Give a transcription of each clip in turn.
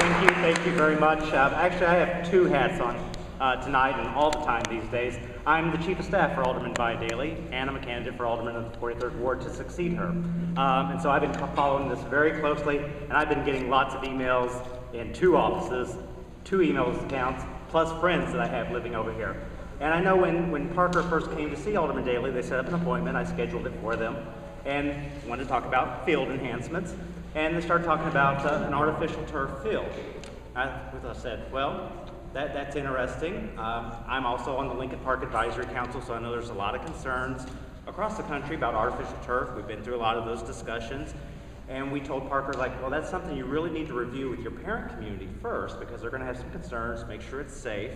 Thank you very much. Actually, I have two hats on tonight and all the time these days. I'm the Chief of Staff for Alderman Vi Daly, and I'm a candidate for Alderman of the 43rd Ward to succeed her. And so I've been following this very closely, and I've been getting lots of emails in two offices, two email accounts, plus friends that I have living over here. And I know when Parker first came to see Alderman Daly, they set up an appointment, I scheduled it for them, and wanted to talk about field enhancements. And they started talking about an artificial turf field. I said, well, that's interesting. I'm also on the Lincoln Park Advisory Council, so I know there's a lot of concerns across the country about artificial turf. We've been through a lot of those discussions. And we told Parker, like, well, that's something you really need to review with your parent community first, because they're going to have some concerns, make sure it's safe.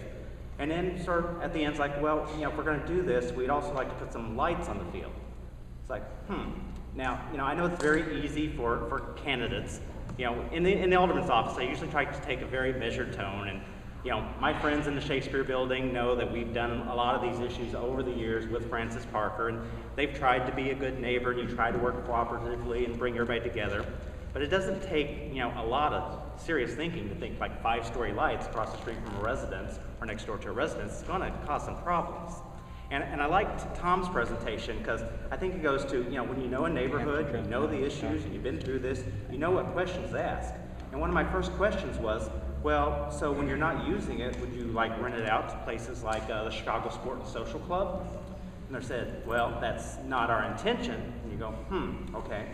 And then sort of at the end, it's like, well, if we're going to do this, we'd also like to put some lights on the field. It's like, Now, I know it's very easy for candidates. In the alderman's office, I usually try to take a very measured tone. And, my friends in the Shakespeare building know that we've done a lot of these issues over the years with Francis Parker, and they've tried to be a good neighbor, and you try to work cooperatively and bring everybody together. But it doesn't take, a lot of serious thinking to think like 5-story lights across the street from a residence or next door to a residence is going to cause some problems. And I liked Tom's presentation because I think it goes to, when you know a neighborhood, you know the issues, and you've been through this, you know what questions to ask. And one of my first questions was, well, so when you're not using it, would you rent it out to places like the Chicago Sport and Social Club? And they said, well, that's not our intention. And you go, okay.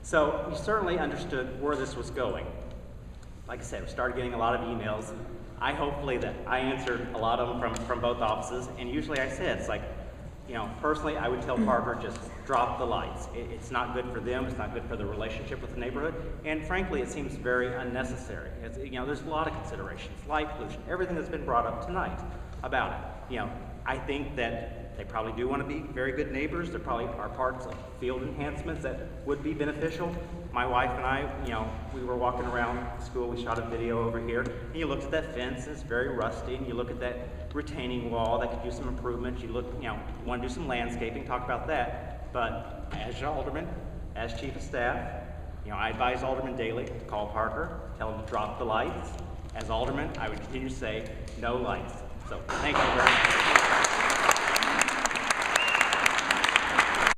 So we certainly understood where this was going. Like I said, we started getting a lot of emails. I answered a lot of them from both offices, and usually I said, it's like, personally I would tell Parker, just drop the lights. It's not good for them, it's not good for the relationship with the neighborhood, and frankly it seems very unnecessary. There's a lot of considerations, light pollution, everything that's been brought up tonight about it. I think that they probably do want to be very good neighbors. There probably are parts of field enhancements that would be beneficial. My wife and I, we were walking around school, we shot a video over here, and you looked at that fence, and it's very rusty, and you look at that retaining wall that could use some improvements. You look, want to do some landscaping, talk about that. But as alderman, as chief of staff, I advise Alderman Daly to call Parker, tell him to drop the lights. As alderman, I would continue to say, no lights. So thank you very much.